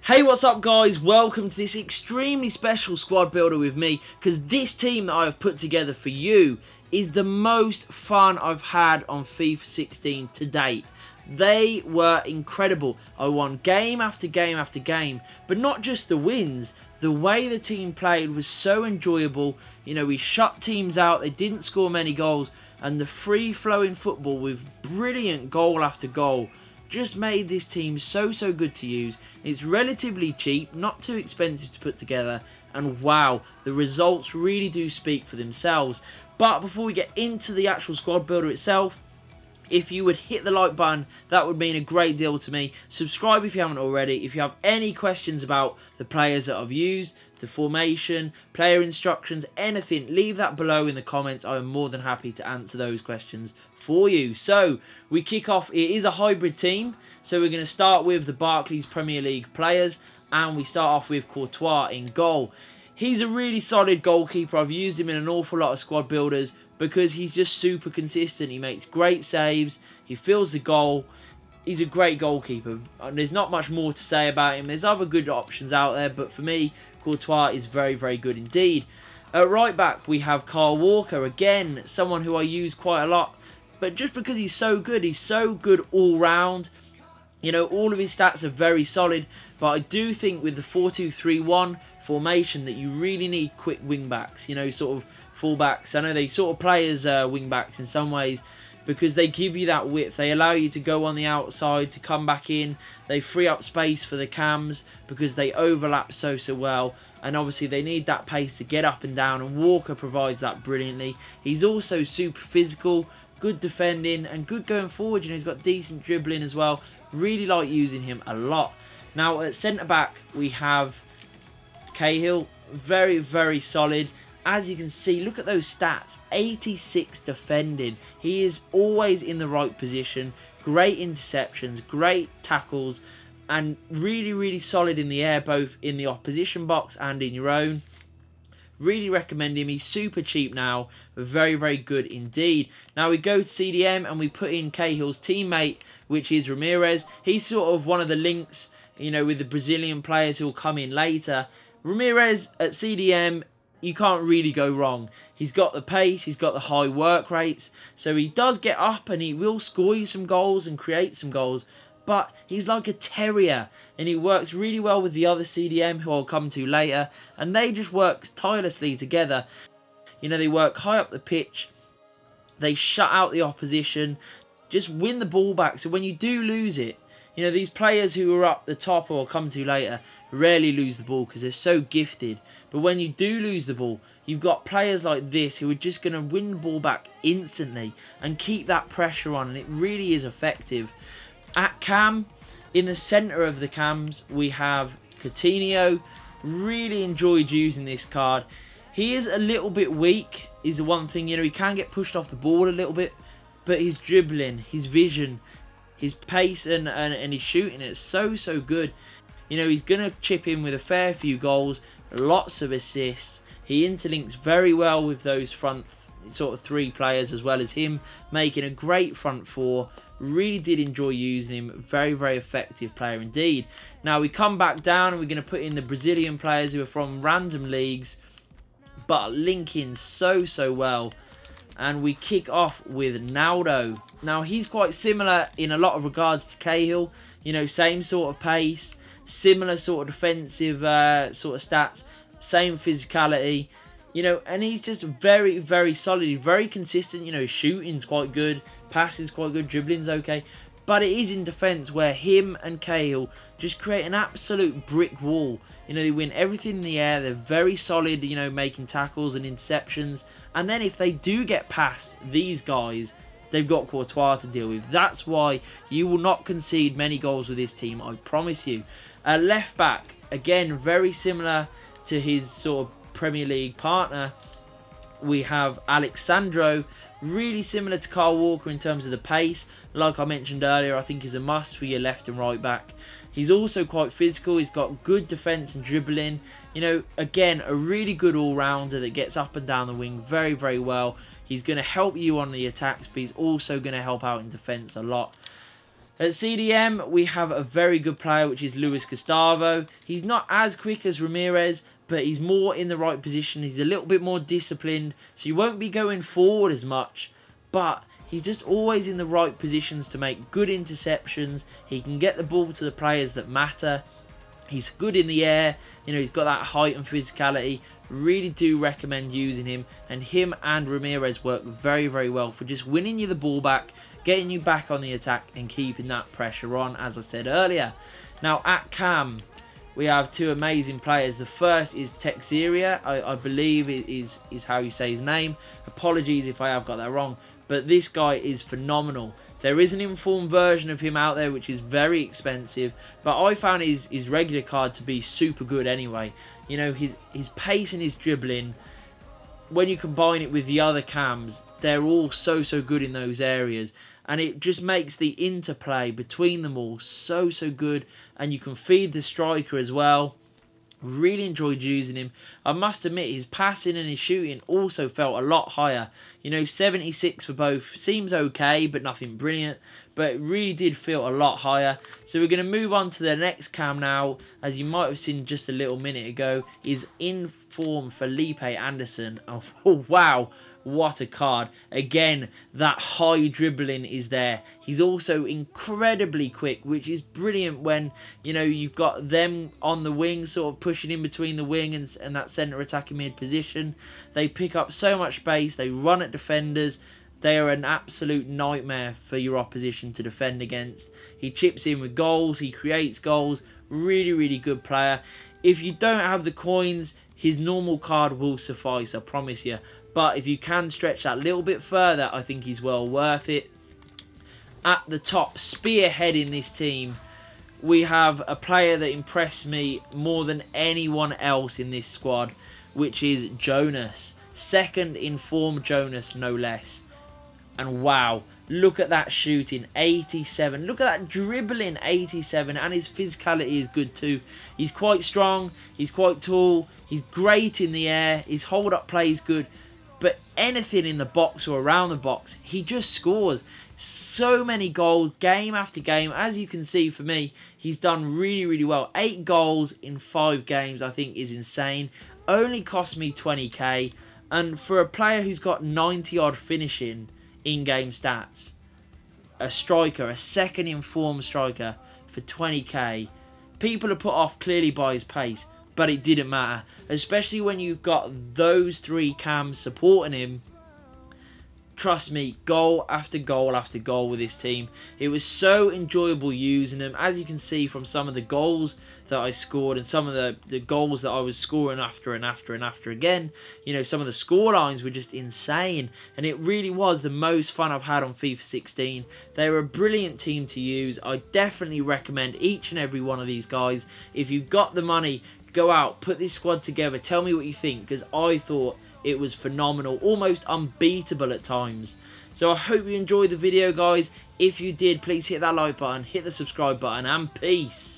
Hey, what's up guys? Welcome to this extremely special squad builder with me, because this team that I have put together for you is the most fun I've had on FIFA 16 to date. They were incredible. I won game after game after game, but not just the wins. The way the team played was so enjoyable. You know, we shut teams out, they didn't score many goals, and the free-flowing football with brilliant goal after goal just made this team so good to use. It's relatively cheap, not too expensive to put together, and wow, the results really do speak for themselves. But before we get into the actual squad builder itself, if you would hit the like button, that would mean a great deal to me. Subscribe if you haven't already. If you have any questions about the players that I've used, the formation, player instructions, anything, leave that below in the comments. I am more than happy to answer those questions for you. So we kick off. It is a hybrid team, so we're going to start with the Barclays Premier League players, and we start off with Courtois in goal. He's a really solid goalkeeper. I've used him in an awful lot of squad builders because he's just super consistent. He makes great saves, he fills the goal. He's a great goalkeeper. There's not much more to say about him. There's other good options out there, but for me, Courtois is very good indeed. At right back, we have Kyle Walker. Again, someone who I use quite a lot, but just because he's so good all round. You know, all of his stats are very solid, but I do think with the 4-2-3-1 formation that you really need quick wing backs, you know, sort of fullbacks. I know they sort of play as wing backs in some ways because they give you that width. They allow you to go on the outside, to come back in. They free up space for the cams because they overlap so well. And obviously they need that pace to get up and down, and Walker provides that brilliantly. He's also super physical, good defending, and good going forward. You know, he's got decent dribbling as well. Really like using him a lot. Now at centre back we have Cahill. Very solid. As you can see, look at those stats. 86 defending. He is always in the right position. Great interceptions, great tackles, and really solid in the air, both in the opposition box and in your own. Really recommend him. He's super cheap now, but very good indeed. Now we go to CDM and we put in Cahill's teammate, which is Ramirez. He's sort of one of the links, you know, with the Brazilian players who will come in later. Ramirez at CDM, you can't really go wrong. He's got the pace, he's got the high work rates, so he does get up and he will score you some goals and create some goals, but he's like a terrier, and he works really well with the other CDM who I'll come to later, and they just work tirelessly together. You know, they work high up the pitch, they shut out the opposition, just win the ball back, so when you do lose it, you know, these players who are up the top, or I'll come to later, rarely lose the ball because they're so gifted. But when you do lose the ball, you've got players like this who are just going to win the ball back instantly and keep that pressure on, and it really is effective. At cam, in the centre of the cams, we have Countinho. Really enjoyed using this card. He is a little bit weak, is the one thing. You know, he can get pushed off the ball a little bit, but his dribbling, his vision, his pace and his shooting is so good. You know, he's going to chip in with a fair few goals, lots of assists. He interlinks very well with those front sort of three players as well as him, making a great front four. Really did enjoy using him. Very effective player indeed. Now we come back down and we're going to put in the Brazilian players who are from random leagues, but link in so well. And we kick off with Naldo. Now he's quite similar in a lot of regards to Cahill. You know, same sort of pace, similar sort of defensive sort of stats, same physicality. You know, and he's just very solid, very consistent. You know, his shooting's quite good, passing's quite good, dribbling's okay. But it is in defence where him and Cahill just create an absolute brick wall. You know, they win everything in the air. They're very solid, you know, making tackles and interceptions. And then if they do get past these guys, they've got Courtois to deal with. That's why you will not concede many goals with this team, I promise you. Left back, again, very similar to his sort of Premier League partner. We have Alexandro, really similar to Kyle Walker in terms of the pace. Like I mentioned earlier, I think is a must for your left and right back. He's also quite physical. He's got good defence and dribbling. You know, again, a really good all-rounder that gets up and down the wing very well. He's going to help you on the attacks, but he's also going to help out in defence a lot. At CDM, we have a very good player, which is Luis Gustavo. He's not as quick as Ramirez, but he's more in the right position. He's a little bit more disciplined, so you won't be going forward as much, but he's just always in the right positions to make good interceptions. He can get the ball to the players that matter. He's good in the air. You know, he's got that height and physicality. Really do recommend using him. And him and Ramirez work very, very well for just winning you the ball back, getting you back on the attack and keeping that pressure on, as I said earlier. Now, at Cam, we have two amazing players. The first is Teixeira, I believe is how you say his name. Apologies if I have got that wrong. But this guy is phenomenal. There is an informed version of him out there which is very expensive, but I found his regular card to be super good anyway. You know, his pace and his dribbling, when you combine it with the other cams, they're all so good in those areas, and it just makes the interplay between them all so good, and you can feed the striker as well. Really enjoyed using him. I must admit, his passing and his shooting also felt a lot higher. You know, 76 for both seems okay, but nothing brilliant. But it really did feel a lot higher. So we're going to move on to the next cam now. As you might have seen just a little minute ago, is in form Felipe Anderson. Oh wow. What a card. Again, that high dribbling is there. He's also incredibly quick, which is brilliant when, you know, you've got them on the wing, sort of pushing in between the wing and that centre attacking mid position. They pick up so much space. They run at defenders. They are an absolute nightmare for your opposition to defend against. He chips in with goals. He creates goals. Really good player. If you don't have the coins, his normal card will suffice, I promise you. But if you can stretch that a little bit further, I think he's well worth it. At the top, spearheading this team, we have a player that impressed me more than anyone else in this squad, which is Jonas. Second in form Jonas, no less. And wow, look at that shooting, 87. Look at that dribbling, 87. And his physicality is good too. He's quite strong, he's quite tall, he's great in the air, his hold-up play is good. But anything in the box or around the box, he just scores. So many goals, game after game. As you can see for me, he's done really well. 8 goals in 5 games, I think, is insane. Only cost me 20k. And for a player who's got 90-odd finishing in-game stats, a striker, a second informed striker for 20k, people are put off clearly by his pace. But it didn't matter, especially when you've got those 3 cams supporting him. Trust me, goal after goal after goal with this team. It was so enjoyable using them. As you can see from some of the goals that I scored and some of the goals that I was scoring after and after again. You know, some of the score lines were just insane. And it really was the most fun I've had on FIFA 16. They were a brilliant team to use. I definitely recommend each and every one of these guys. If you've got the money, go out, put this squad together, tell me what you think, because I thought it was phenomenal, almost unbeatable at times. So I hope you enjoyed the video, guys. If you did, please hit that like button, hit the subscribe button, and peace.